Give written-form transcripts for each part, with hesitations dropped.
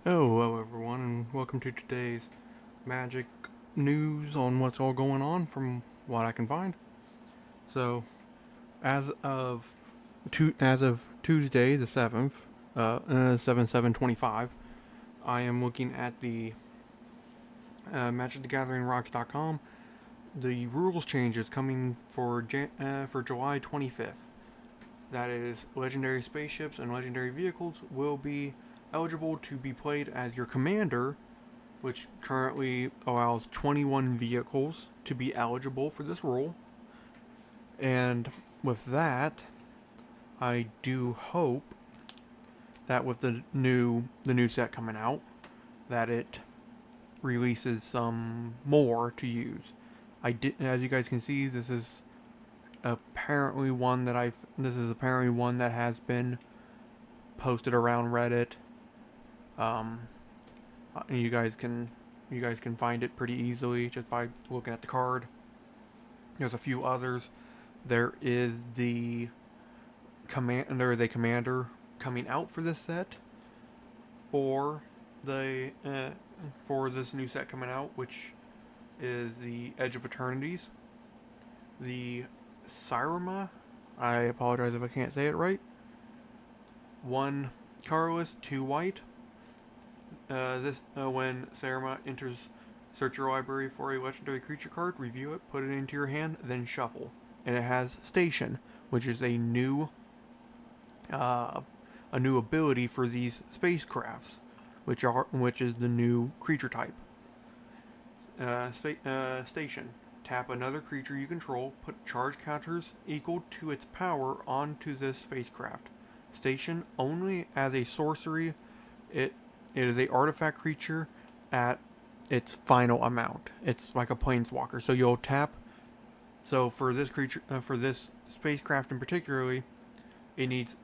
Hello everyone, and welcome to today's Magic news on what's all going on from what I can find. So, as of Tuesday the 7th, 7/7/25, I am looking at the MagicTheGatheringRocks.com. The rules changes coming for July 25th. That is, legendary spaceships and legendary vehicles will be eligible to be played as your commander, which currently allows 21 vehicles to be eligible for this rule. And with that, I do hope that with the new set coming out, that it releases some more to use. As you guys can see, this is apparently one that has been posted around Reddit. Um, you guys can find it pretty easily just by looking at the card. There's a few others. There is a commander coming out for this set for the for this new set coming out, which is the Edge of Eternities. The Syrma, I apologize if I can't say it right. 1 colorless, 2 white. When Syrma enters, search your library for a legendary creature card, review it, put it into your hand, then shuffle. And it has Station, which is a new ability for these spacecrafts, which is the new creature type. Station. Tap another creature you control, put charge counters equal to its power onto this spacecraft. Station only as a sorcery. It is a artifact creature at its final amount. It's like a planeswalker. So you'll tap. So for this creature, for this spacecraft in particularly, it needs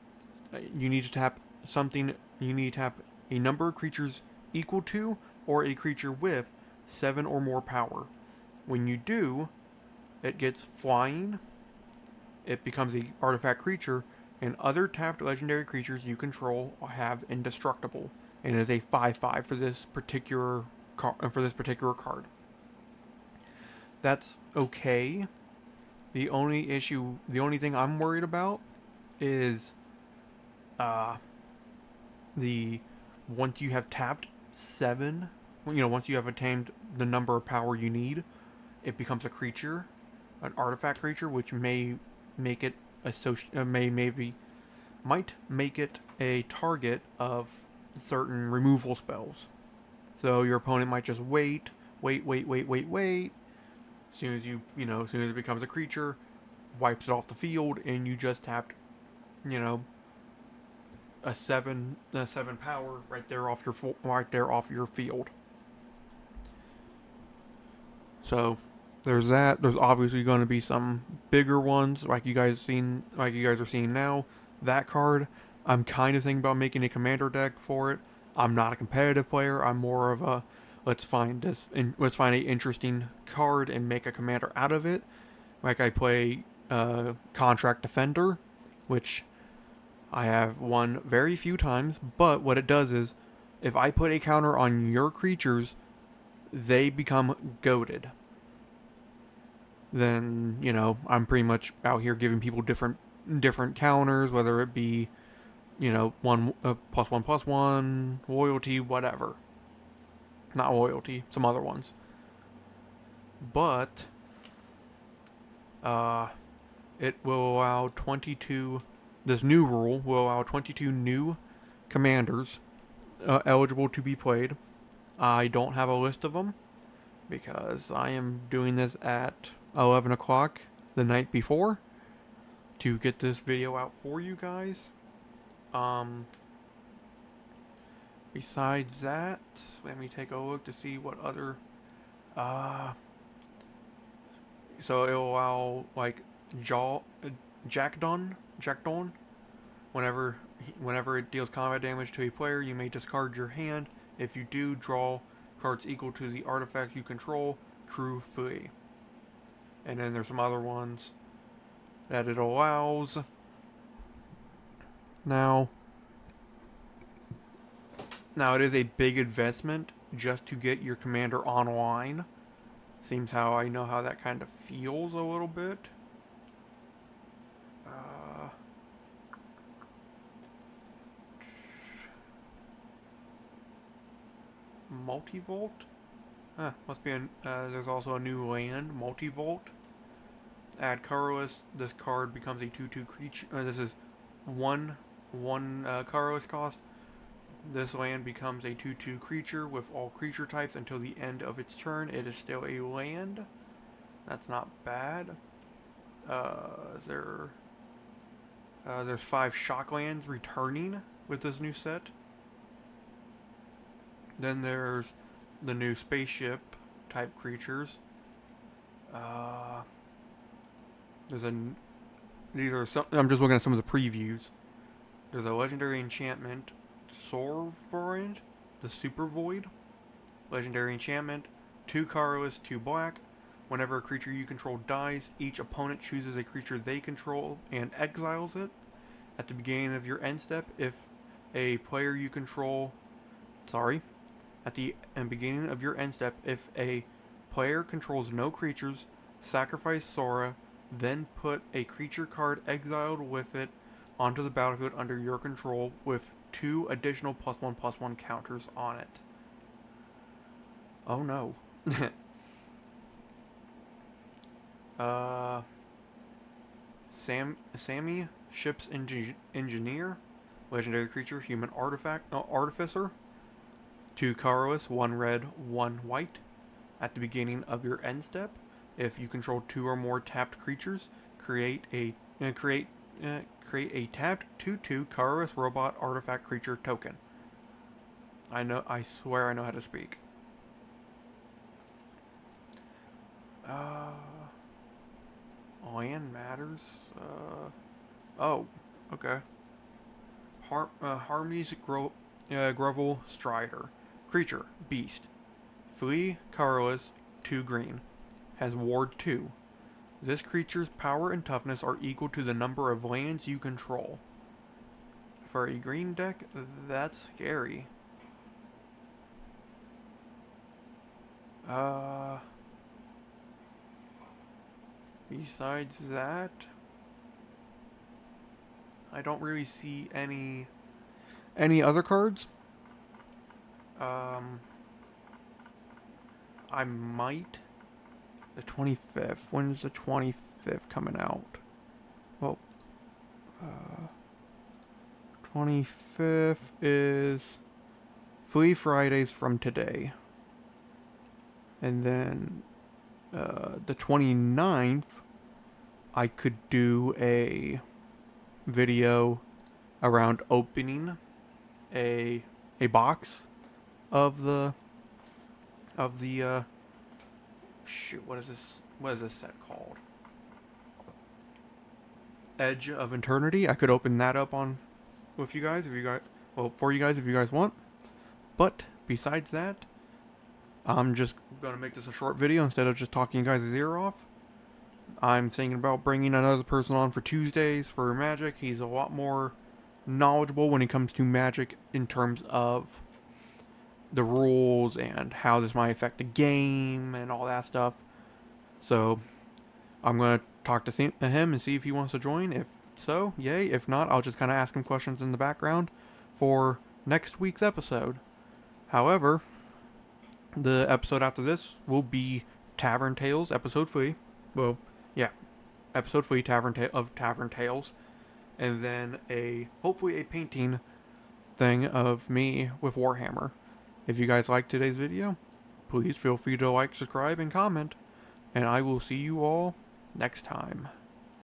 you need to tap something. You need to tap a number of creatures equal to or a creature with 7 or more power. When you do, it gets flying. It becomes a artifact creature, and other tapped legendary creatures you control have indestructible, and is a 5/5 for this particular card. That's okay. The only thing I'm worried about is the once you have tapped 7, once you have attained the number of power you need, it becomes a creature, an artifact creature, which may make it might make it a target of certain removal spells. So your opponent might just wait. As soon as soon as it becomes a creature, wipes it off the field, and you just tapped, you know, a 7 power right there off your field. So there's that. There's obviously going to be some bigger ones like you guys are seeing now. That card, I'm kind of thinking about making a commander deck for it. I'm not a competitive player. I'm more of a let's find an interesting card and make a commander out of it. Like I play Contract Defender, which I have won very few times. But what it does is, if I put a counter on your creatures, they become goaded. Then I'm pretty much out here giving people different counters, whether it be one +1/+1 loyalty, whatever. Not loyalty, some other ones. But it will allow 22. This new rule will allow 22 new commanders eligible to be played. I don't have a list of them because I am doing this at 11 o'clock the night before to get this video out for you guys. Besides that, let me take a look to see what other so it'll allow like Jackdawn. Whenever it deals combat damage to a player, you may discard your hand. If you do, draw cards equal to the artifact you control. Crew Fui. And then there's some other ones that it allows. Now, Now it is a big investment just to get your commander online. Seems how I know how that kind of feels a little bit. Multivolt? Must be there's also a new land, Multivolt. Add colorless. This card becomes a 2/2 creature. This is one colorless cost. This land becomes a 2/2 creature with all creature types until the end of its turn. It is still a land. That's not bad. There's 5 shock lands returning with this new set. Then there's the new spaceship type creatures. These are some. I'm just looking at some of the previews. There's a legendary enchantment, Sorvorand, the Super Void. Legendary enchantment, 2 colorless, 2 black. Whenever a creature you control dies, each opponent chooses a creature they control and exiles it. At the beginning of your end step, if a player you control, at the beginning of your end step, if a player controls no creatures, sacrifice Sora, then put a creature card exiled with it onto the battlefield under your control with 2 additional +1/+1 counters on it. Oh no. Sammy, Ship's Engineer, legendary creature, human artificer. 2 colorless, 1 red, 1 white. At the beginning of your end step, if you control 2 or more tapped creatures, create a tapped 2/2 colorless robot artifact creature token. I swear I know how to speak. Land matters. Oh, okay. Harmony's Grovel Strider. Creature, beast. Flee, colorless, 2 green. Has ward 2. This creature's power and toughness are equal to the number of lands you control. For a green deck, that's scary. Besides that, I don't really see any other cards. I might. The 25th. When is the 25th coming out? Well, 25th is Free Fridays from today. And then the 29th, I could do a video around opening a box of the shoot, what is this set called? Edge of Eternity. I could open that up for you guys if you guys want. But besides that, I'm just gonna make this a short video instead of just talking you guys' ear off. I'm thinking about bringing another person on for Tuesdays for Magic. He's a lot more knowledgeable when it comes to Magic in terms of the rules and how this might affect the game and all that stuff. So I'm going to talk to him and see if he wants to join. If so, yay. If not, I'll just kind of ask him questions in the background for next week's episode. However, the episode after this will be Tavern Tales, episode 3. Well, yeah, episode 3, of Tavern Tales. And then hopefully a painting thing of me with Warhammer. If you guys liked today's video, please feel free to like, subscribe, and comment. And I will see you all next time.